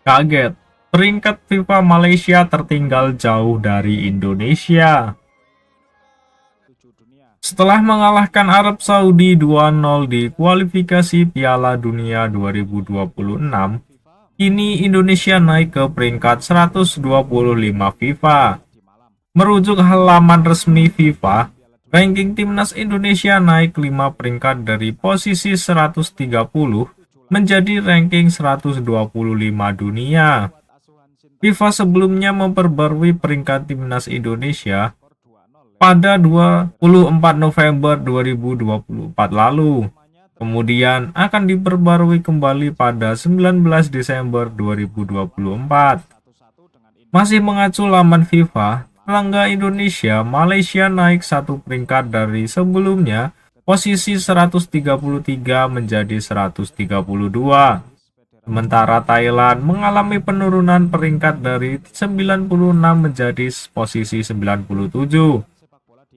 Kaget, peringkat FIFA Malaysia tertinggal jauh dari Indonesia. Setelah mengalahkan Arab Saudi 2-0 di kualifikasi Piala Dunia 2026, kini Indonesia naik ke peringkat 125 FIFA. Merujuk halaman resmi FIFA, ranking timnas Indonesia naik 5 peringkat dari posisi 130 menjadi ranking 125 dunia. FIFA sebelumnya memperbarui peringkat timnas Indonesia pada 24 November 2024 lalu. Kemudian akan diperbarui kembali pada 19 Desember 2024. Masih mengacu laman FIFA, tetangga Indonesia, Malaysia naik satu peringkat dari sebelumnya, posisi 133 menjadi 132. Sementara Thailand mengalami penurunan peringkat dari 96 menjadi posisi 97.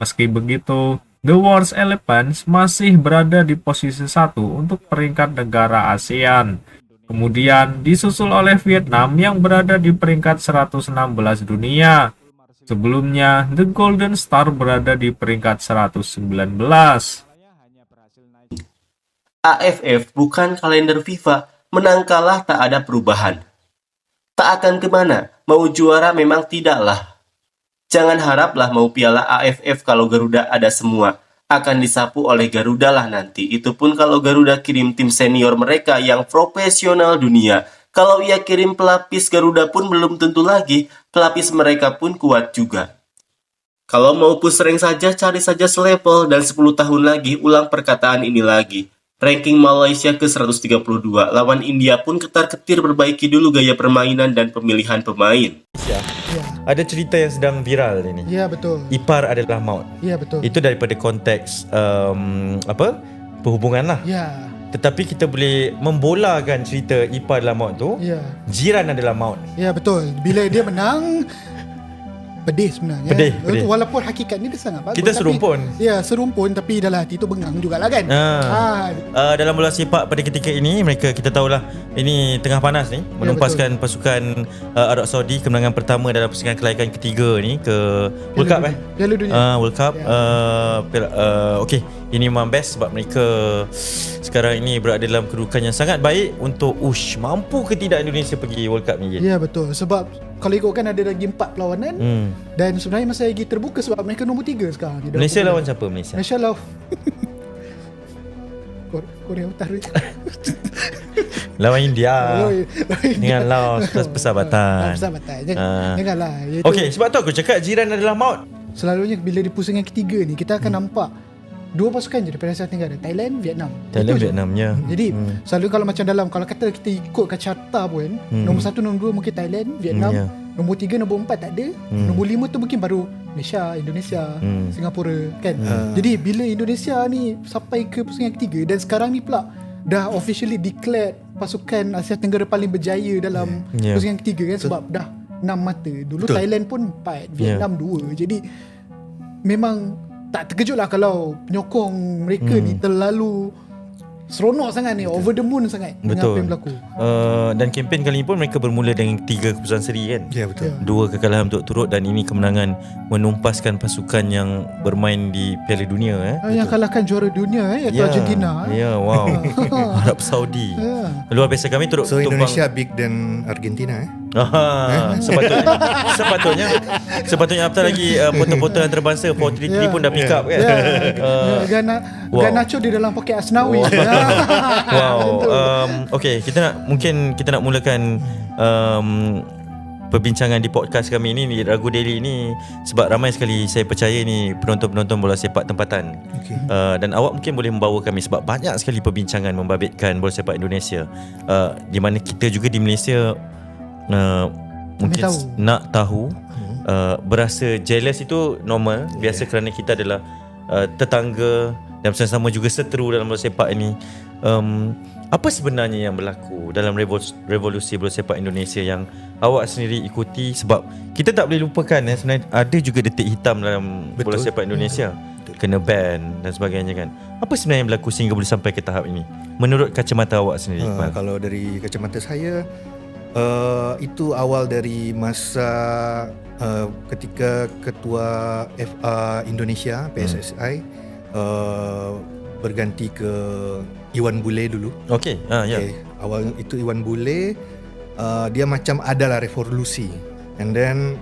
Meski begitu, The Wars Elephants masih berada di posisi 1 untuk peringkat negara ASEAN. Kemudian disusul oleh Vietnam yang berada di peringkat 116 dunia. Sebelumnya, The Golden Star berada di peringkat 119. AFF bukan kalender FIFA, menang kalah tak ada perubahan. Tak akan kemana, mau juara memang tidaklah. Jangan haraplah mau piala AFF kalau Garuda ada semua. Akan disapu oleh Garuda lah nanti. Itu pun kalau Garuda kirim tim senior mereka yang profesional dunia. Kalau ia kirim pelapis Garuda pun belum tentu lagi. Pelapis mereka pun kuat juga. Kalau mau push rank saja, cari saja selevel. Dan 10 tahun lagi, ulang perkataan ini lagi. Ranking Malaysia ke 132. Lawan India pun ketar-ketir perbaiki dulu gaya permainan dan pemilihan pemain. Ya. Ada cerita yang sedang viral ini. Ya, betul. Ipar adalah maut. Ya, betul. Itu daripada konteks perhubungan lah. Ya. Tetapi kita boleh membolakan cerita ipar adalah maut tu. Ya. Jiran adalah maut. Ya, betul. Bila dia menang, pedih sebenarnya. Pedih. Walaupun hakikat ni dia sangat bagus. Kita serumpun. Ya, serumpun tapi dalam hati tu bengang jugalah kan. Dalam bola sepak pada ketika ini, kita tahulah ini tengah panas ni, menumpaskan pasukan Arab Saudi kemenangan pertama dalam pusingan kelayakan ketiga ni ke World Cup Piala Dunia. World Cup. Okey, ini memang best sebab mereka sekarang ini berada dalam kedudukan yang sangat baik untuk mampu ke tidak Indonesia pergi World Cup ni. Ya, betul. Sebab kalau ikutkan ada lagi 4 perlawanan dan sebenarnya masih lagi terbuka sebab mereka nombor 3 sekarang. Malaysia lawan siapa Malaysia? Malaysia lawan Korea Utara. Lawan India. Dengan Laos persahabatan. Janganlah. Okey, sebab tu aku cakap jiran adalah maut. Selalunya bila di pusingan ketiga ni kita akan nampak dua pasukan je daripada Asia Tenggara, Thailand, Vietnam. Vietnamnya. Jadi selalu kalau macam kalau kata kita ikutkan carta pun, nombor 1, nombor 2 mungkin Thailand, Vietnam, nombor 3, nombor 4 tak ada, nombor 5 tu mungkin baru Malaysia, Indonesia, Singapura kan. Jadi bila Indonesia ni sampai ke pusingan ketiga dan sekarang ni pula dah officially declared pasukan Asia Tenggara paling berjaya dalam pusingan ketiga kan, sebab dah 6 mata. Dulu Thailand pun 4, Vietnam 2. Jadi memang tak terkejut lah kalau penyokong mereka ni terlalu seronok sangat ni, over the moon sangat dengan apa yang berlaku. Dan kempen kali ni pun mereka bermula dengan 3 keputusan seri kan. Ya, betul. 2 kekalahan turut-turut dan ini kemenangan menumpaskan pasukan yang bermain di Piala Dunia yang kalahkan juara dunia iaitu Argentina. Ya, wow. Arab Saudi. Luar biasa, kami turut So Indonesia big dan Argentina Sepatutnya apatah lagi foto-foto antarabangsa 433 pun dah pick up kan. Garnacho di dalam poket Asnawi. Okay, kita nak mulakan perbincangan di podcast kami ni di Ragu Daily ni sebab ramai sekali saya percaya ni penonton-penonton bola sepak tempatan. Dan awak mungkin boleh membawa kami sebab banyak sekali perbincangan membabitkan bola sepak Indonesia, di mana kita juga di Malaysia mungkin nak tahu. Berasa jealous itu normal, biasa kerana kita adalah tetangga dan bersama-sama juga seteru dalam bola sepak ini. Apa sebenarnya yang berlaku dalam revolusi bola sepak Indonesia yang awak sendiri ikuti? Sebab kita tak boleh lupakan sebenarnya ada juga detik hitam dalam bola sepak Indonesia. Kena ban dan sebagainya kan. Apa sebenarnya yang berlaku sehingga boleh sampai ke tahap ini menurut kacamata awak sendiri? Kalau dari kacamata saya, Itu awal dari masa ketika ketua FA Indonesia PSSI berganti ke Iwan Bule dulu. Okey. Ya. Okay. Awal itu Iwan Bule, dia macam adalah revolusi. And then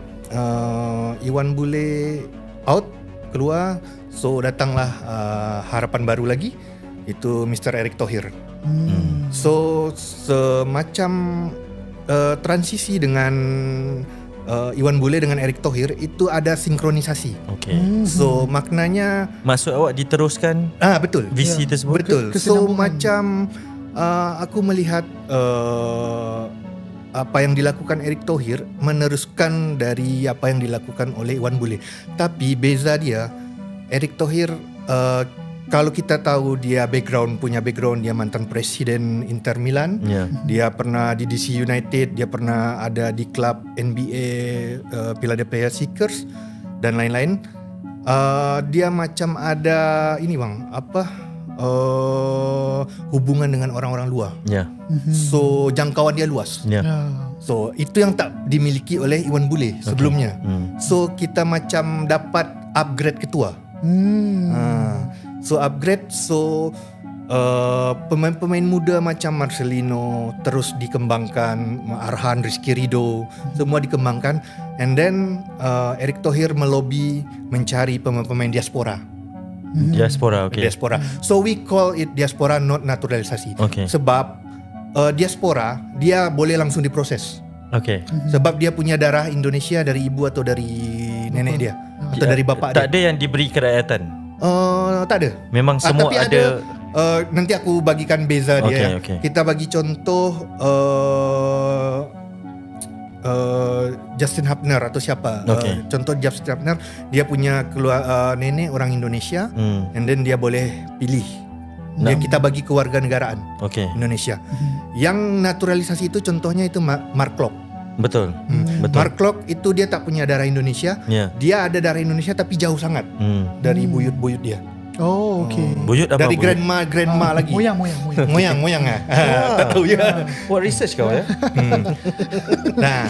Iwan Bule out, keluar, so datanglah harapan baru lagi, itu Mr. Erick Thohir. So semacam transisi dengan Iwan Bule dengan Erick Thohir itu ada sinkronisasi. Okey. So maknanya Maksud awak diteruskan betul. visi tersebut? Betul. So macam aku melihat apa yang dilakukan Erick Thohir meneruskan dari apa yang dilakukan oleh Iwan Bule. Tapi beza dia, Erick Thohir kalau kita tahu dia punya background dia mantan presiden Inter Milan. Ya. Dia pernah di DC United, dia pernah ada di klub NBA Philadelphia Sixers dan lain-lain. Dia macam ada ini hubungan dengan orang-orang luar. Ya. So jangkauan dia luas. Ya. So itu yang tak dimiliki oleh Iwan Bule sebelumnya. So kita macam dapat upgrade ketua. So upgrade, pemain-pemain muda macam Marcelino terus dikembangkan, Arhan, Rizky Ridho, semua dikembangkan. And then Erick Thohir melobi mencari pemain-pemain diaspora. Diaspora, okey. Diaspora. So we call it diaspora, not naturalisasi. Okey. Sebab diaspora dia boleh langsung diproses. Okey. Sebab dia punya darah Indonesia dari ibu atau dari nenek dia atau dari bapa dia. Tak ada yang diberi kerakyatan. Tak ada. Memang semua tapi ada. Nanti aku bagikan beza dia. Okey. Kita bagi contoh Justin Hapner atau siapa. Contoh Justin Hapner, dia punya nenek orang Indonesia, and then dia boleh pilih. Kita bagi kewarganegaraan Indonesia. Yang naturalisasi itu contohnya itu Mark Klok. Betul. Mark Klok itu dia tak punya darah Indonesia. Dia ada darah Indonesia tapi jauh sangat dari buyut-buyut dia. Oh, okey. Buyut apa? Dari buyut? grandma lagi. Moyang. Moyang tak tahu ya. Buat research kau ya. Nah,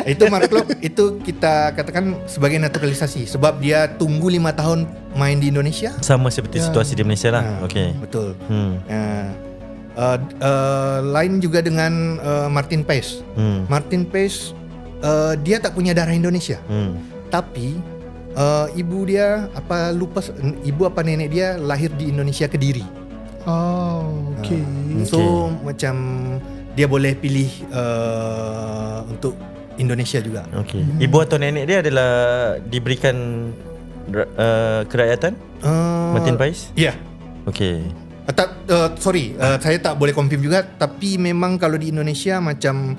itu Mark Klok itu kita katakan sebagai naturalisasi sebab dia tunggu 5 tahun main di Indonesia. Sama seperti situasi di Malaysia lah. Okey. Betul. Lain juga dengan Martin Paes. Martin Paes dia tak punya darah Indonesia. Tapi ibu dia ibu apa nenek dia lahir di Indonesia, Kediri. Oh, okey. So macam dia boleh pilih untuk Indonesia juga. Okey. Ibu atau nenek dia adalah diberikan kerakyatan? Martin Paes? Ya. Okey. Saya tak boleh confirm juga. Tapi memang kalau di Indonesia macam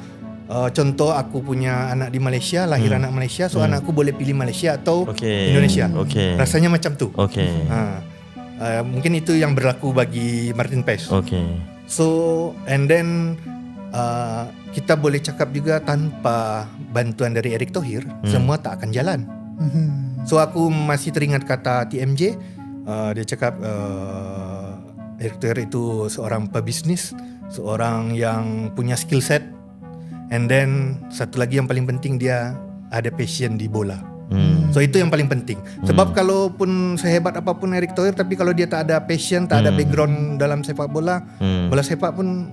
contoh aku punya anak di Malaysia, lahir anak Malaysia, so anakku boleh pilih Malaysia atau Indonesia. Rasanya macam tu. Mungkin itu yang berlaku bagi Martin Paes. So and then kita boleh cakap juga tanpa bantuan dari Erick Thohir semua tak akan jalan. So aku masih teringat kata TMJ, dia cakap Erick Thohir itu seorang pebisnis, seorang yang punya skill set, and then satu lagi yang paling penting dia ada passion di bola. So itu yang paling penting. Sebab kalaupun sehebat apapun Erick Thohir, tapi kalau dia tak ada passion, tak ada background dalam sepak bola, bola sepak pun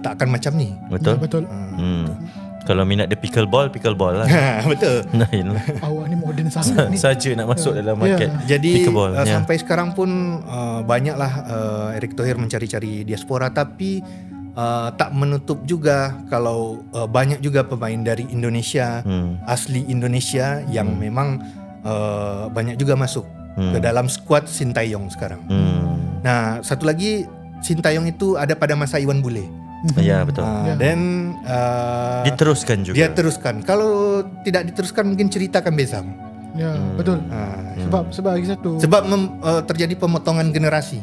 tak akan macam ni. Betul. Kalau minat dia pickleball lah. Betul. Awak ni moden sangat ni. Saja nak masuk dalam market. Jadi sampai sekarang pun banyaklah Erick Thohir mencari-cari diaspora, tapi tak menutup juga kalau banyak juga pemain dari Indonesia, asli Indonesia yang memang banyak juga masuk ke dalam skuad Sintayong sekarang. Nah, satu lagi Sintayong itu ada pada masa Iwan Bule. Ya, betul. Dan diteruskan juga. Dia teruskan. Kalau tidak diteruskan mungkin cerita akan bezam. Ya, betul. Sebab lagi satu. Sebab terjadi pemotongan generasi.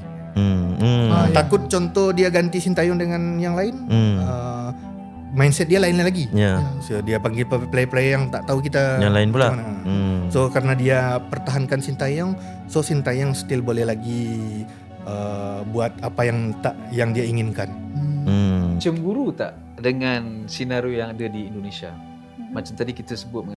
Takut contoh dia ganti Sintayong dengan yang lain, mindset dia lain lagi. So dia panggil player-player yang tak tahu kita yang lain pula. So karena dia pertahankan Sintayong, so Sintayong still boleh lagi buat apa yang dia inginkan. Cemburu tak dengan senario yang ada di Indonesia. Macam tadi kita sebut